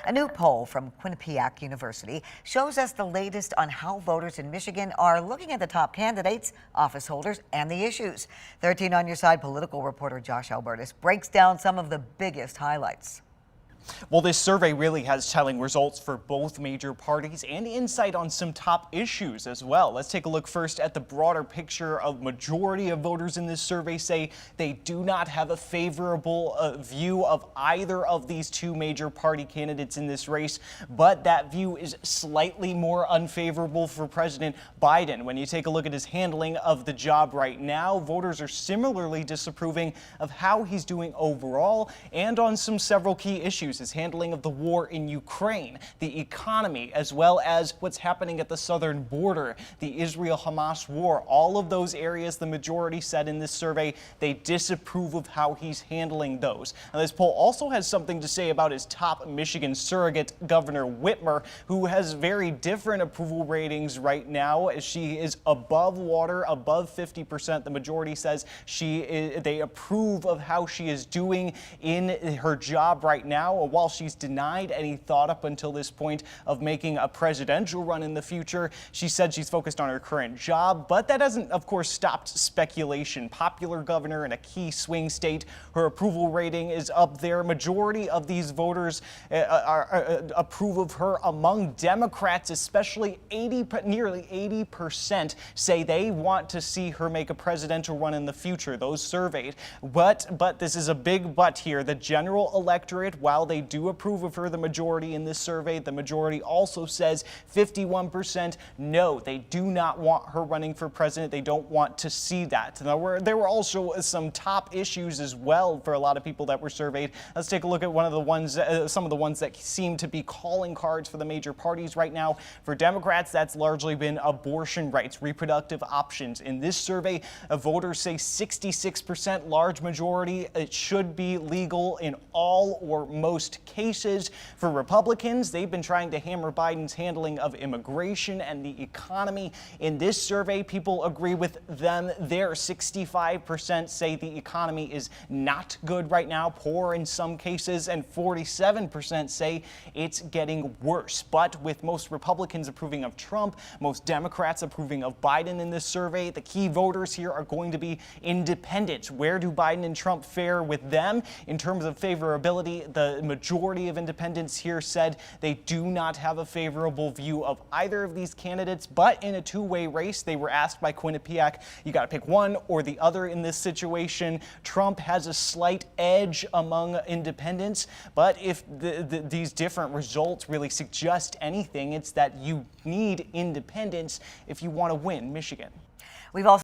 A new poll from Quinnipiac University shows us the latest on how voters in Michigan are looking at the top candidates, office holders, and the issues. 13 on Your Side political reporter Josh Albertus breaks down some of the biggest highlights. Well, this survey really has telling results for both major parties and insight on some top issues as well. Let's take a look first at the broader picture. A majority of voters in this survey say they do not have a favorable view of either of these two major party candidates in this race, but that view is slightly more unfavorable for President Biden. When you take a look at his handling of the job right now, voters are similarly disapproving of how he's doing overall and on several key issues. His handling of the war in Ukraine, the economy, as well as what's happening at the southern border, the Israel-Hamas war. All of those areas, the majority said in this survey, they disapprove of how he's handling those. Now, this poll also has something to say about his top Michigan surrogate, Governor Whitmer, who has very different approval ratings right now. She is above water, above 50%. The majority says they approve of how she is doing in her job right now, while she's denied any thought up until this point of making a presidential run in the future. She said she's focused on her current job, but that hasn't, of course, stopped speculation. Popular governor in a key swing state, her approval rating is up there. Majority of these voters approve of her. Among Democrats, especially nearly 80% say they want to see her make a presidential run in the future, those surveyed. But this is a big but here. The general electorate, while they do approve of her, the majority in this survey, the majority also says 51% no, they do not want her running for president. They don't want to see that. Now, there were also some top issues as well for a lot of people that were surveyed. Let's take a look at some of the ones that seem to be calling cards for the major parties right now. For Democrats, that's largely been abortion rights, reproductive options. In this survey, voters say 66%, large majority, it should be legal in all or most cases. For Republicans, they've been trying to hammer Biden's handling of immigration and the economy. In this survey, people agree with them there. 65% say the economy is not good right now, poor in some cases, and 47% say it's getting worse. But with most Republicans approving of Trump, most Democrats approving of Biden in this survey, the key voters here are going to be independents. Where do Biden and Trump fare with them in terms of favorability? The majority of independents here said they do not have a favorable view of either of these candidates, but in a two-way race, they were asked by Quinnipiac, you got to pick one or the other in this situation. Trump has a slight edge among independents, but if these different results really suggest anything, it's that you need independents if you want to win Michigan. We've also